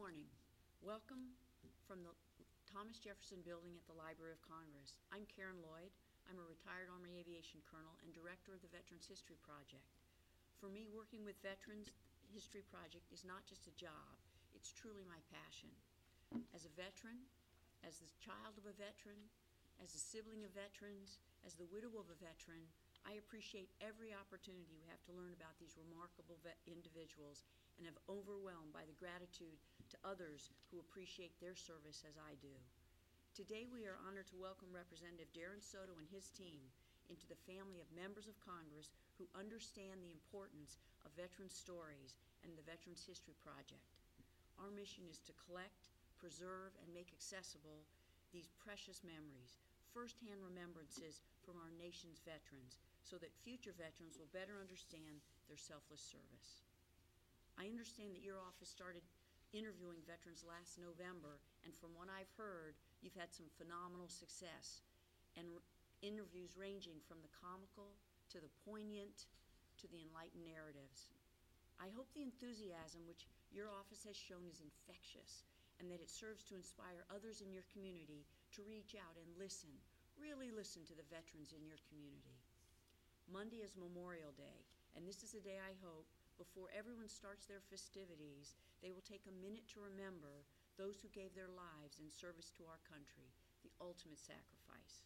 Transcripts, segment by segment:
morning. Welcome from the Thomas Jefferson Building at the Library of Congress. I'm Karen Lloyd. I'm a retired Army Aviation Colonel and Director of the Veterans History Project. For me, working with Veterans History Project is not just a job, it's truly my passion. As a veteran, as the child of a veteran, as a sibling of veterans, as the widow of a veteran, I appreciate every opportunity we have to learn about these remarkable individuals and am overwhelmed by the gratitude to others who appreciate their service as I do. Today we are honored to welcome Representative Darren Soto and his team into the family of members of Congress who understand the importance of veterans' stories and the Veterans History Project. Our mission is to collect, preserve, and make accessible these precious memories, first-hand remembrances from our nation's veterans, so that future veterans will better understand their selfless service. I understand that your office started interviewing veterans last November, and from what I've heard, you've had some phenomenal success, and interviews ranging from the comical to the poignant to the enlightened narratives. I hope the enthusiasm which your office has shown is infectious, and that it serves to inspire others in your community to reach out and listen, really listen to the veterans in your community. Monday is Memorial Day, and this is a day I hope, before everyone starts their festivities, they will take a minute to remember those who gave their lives in service to our country, the ultimate sacrifice.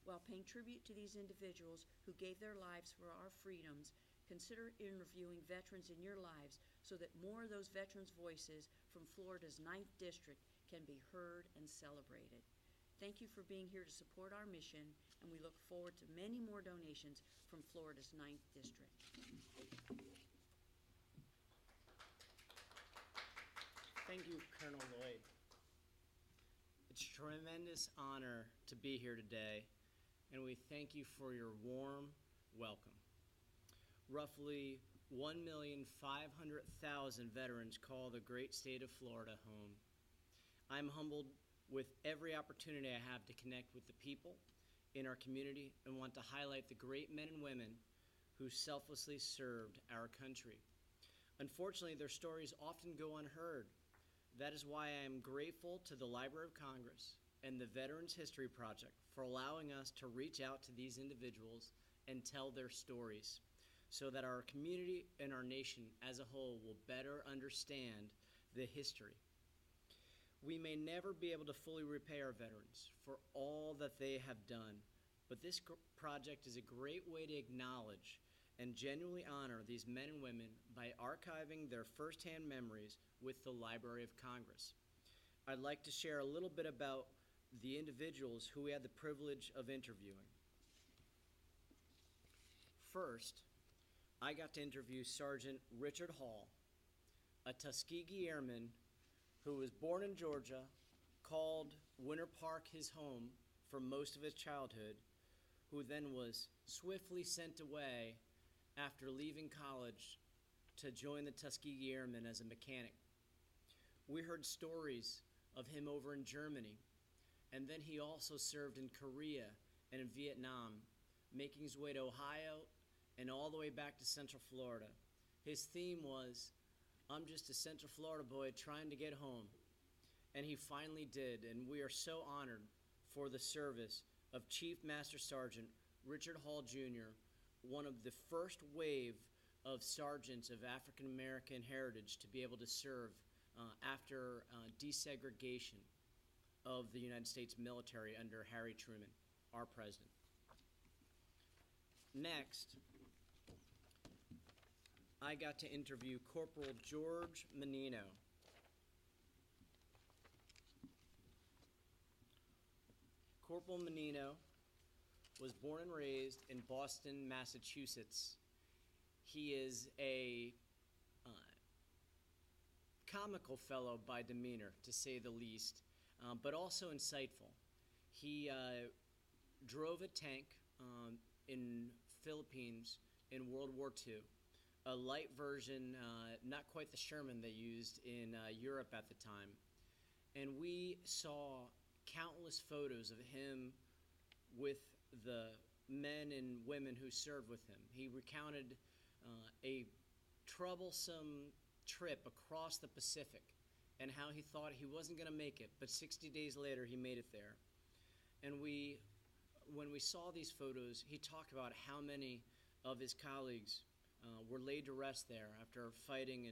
While paying tribute to these individuals who gave their lives for our freedoms, consider interviewing veterans in your lives so that more of those veterans' voices from Florida's 9th District can be heard and celebrated. Thank you for being here to support our mission, and we look forward to many more donations from Florida's 9th District. Thank you, Colonel Lloyd. It's a tremendous honor to be here today, and we thank you for your warm welcome. Roughly 1,500,000 veterans call the great state of Florida home. I'm humbled with every opportunity I have to connect with the people in our community and want to highlight the great men and women who selflessly served our country. Unfortunately, their stories often go unheard. That is why I am grateful to the Library of Congress and the Veterans History Project for allowing us to reach out to these individuals and tell their stories so that our community and our nation as a whole will better understand the history. We may never be able to fully repay our veterans for all that they have done, but this project is a great way to acknowledge and genuinely honor these men and women by archiving their firsthand memories with the Library of Congress. I'd like to share a little bit about the individuals who we had the privilege of interviewing. First, I got to interview Sergeant Richard Hall, a Tuskegee Airman who was born in Georgia, called Winter Park his home for most of his childhood, who then was swiftly sent away after leaving college to join the Tuskegee Airmen as a mechanic. We heard stories of him over in Germany, and then he also served in Korea and in Vietnam, making his way to Ohio and all the way back to Central Florida. His theme was, "I'm just a Central Florida boy trying to get home." And he finally did, and we are so honored for the service of Chief Master Sergeant Richard Hall Jr., one of the first wave of sergeants of African American heritage to be able to serve after desegregation of the United States military under Harry Truman, our president. Next, I got to interview Corporal George Menino. Corporal Menino was born and raised in Boston, Massachusetts. He is a comical fellow by demeanor, to say the least, but also insightful. He drove a tank in Philippines in World War II, a light version, not quite the Sherman they used in Europe at the time. And we saw countless photos of him with the men and women who served with him. He recounted a troublesome trip across the Pacific and how he thought he wasn't going to make it, but 60 days later he made it there. And when we saw these photos, he talked about how many of his colleagues were laid to rest there after fighting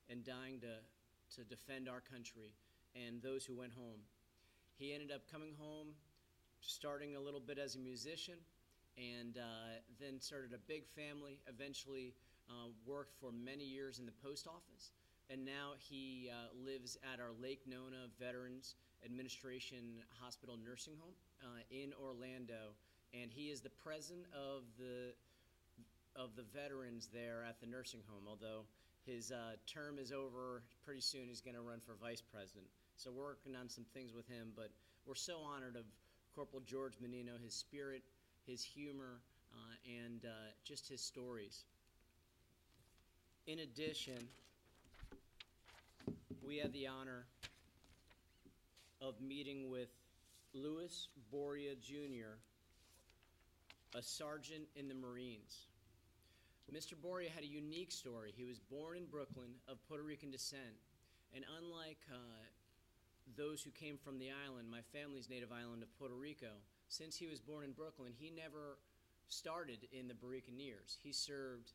and dying to defend our country, and those who went home. He ended up coming home, starting a little bit as a musician, and then started a big family, eventually worked for many years in the post office, and now he lives at our Lake Nona Veterans Administration Hospital Nursing Home in Orlando, and he is the president of the veterans there at the nursing home, although his term is over pretty soon. He's going to run for vice president. So we're working on some things with him, but we're so honored of Corporal George Menino, his spirit, his humor, and just his stories. In addition, we had the honor of meeting with Louis Boria Jr., a sergeant in the Marines. Mr. Boria had a unique story. He was born in Brooklyn of Puerto Rican descent, and unlike those who came from the island, my family's native island of Puerto Rico, since he was born in Brooklyn, he never started in the Buccaneers. He served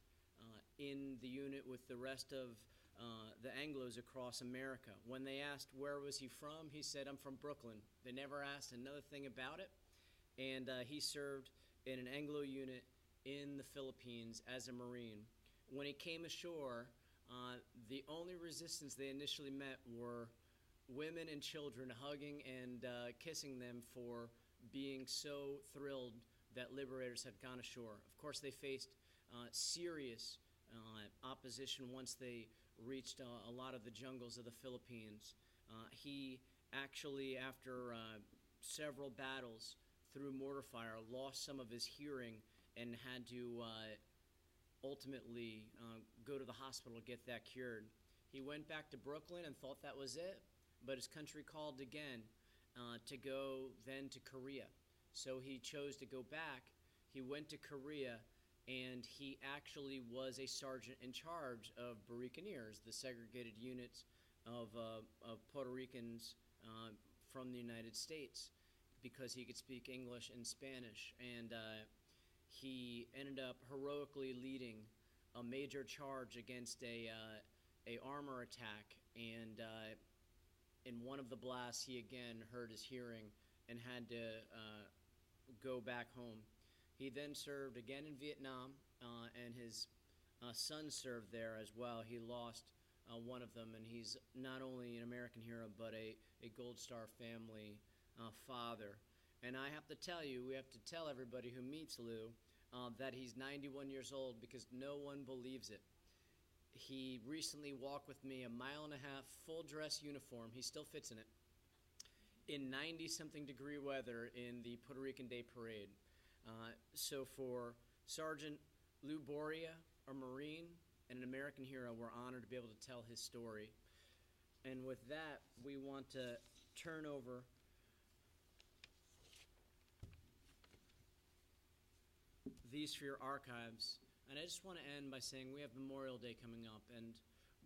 in the unit with the rest of the Anglos across America. When they asked where was he from, he said, "I'm from Brooklyn." They never asked another thing about it, and he served in an Anglo unit in the Philippines as a Marine. When he came ashore, the only resistance they initially met were women and children hugging and kissing them for being so thrilled that liberators had gone ashore. Of course, they faced serious opposition once they reached a lot of the jungles of the Philippines. He actually, after several battles through mortar fire, lost some of his hearing and had to ultimately go to the hospital to get that cured. He went back to Brooklyn and thought that was it, but his country called again to go then to Korea. So he chose to go back. He went to Korea, and he actually was a sergeant in charge of Buccaneers, the segregated units of Puerto Ricans from the United States, because he could speak English and Spanish. And he ended up heroically leading a major charge against a armor attack, and in one of the blasts, he again hurt his hearing and had to go back home. He then served again in Vietnam, and his son served there as well. He lost one of them, and he's not only an American hero, but a Gold Star family father. And I have to tell you, we have to tell everybody who meets Lou that he's 91 years old, because no one believes it. He recently walked with me a 1.5 mile full dress uniform. He still fits in it. In 90-something degree weather in the Puerto Rican Day Parade. So for Sergeant Lou Boria, a Marine and an American hero, we're honored to be able to tell his story. And with that, we want to turn over these for your archives. And I just want to end by saying we have Memorial Day coming up, and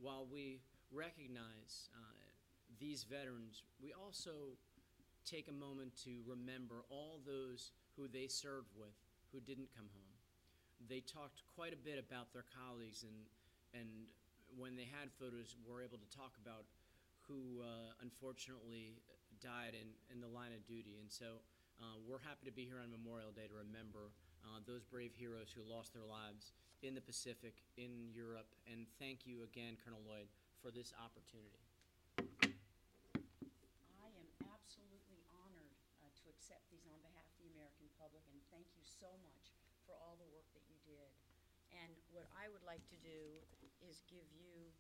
while we recognize these veterans, we also take a moment to remember all those who they served with who didn't come home. They talked quite a bit about their colleagues, and when they had photos, were able to talk about who unfortunately died in the line of duty. And so we're happy to be here on Memorial Day to remember those brave heroes who lost their lives in the Pacific, in Europe, and thank you again, Colonel Lloyd, for this opportunity. I am absolutely honored to accept these on behalf of the American public, and thank you so much for all the work that you did. And what I would like to do is give you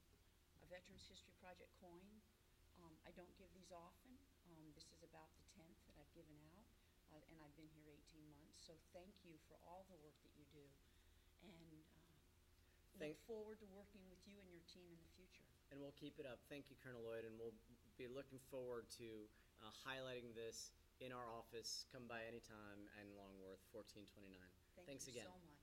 a Veterans History Project coin. I don't give these often. This is about the 10th that I've given out, and I've been here 18 months. So thank you for all the work that you do, and look forward to working with you and your team in the future. And we'll keep it up. Thank you, Colonel Lloyd, and we'll be looking forward to highlighting this in our office. Come by anytime, and Longworth, 1429. Thank Thanks you again. so much.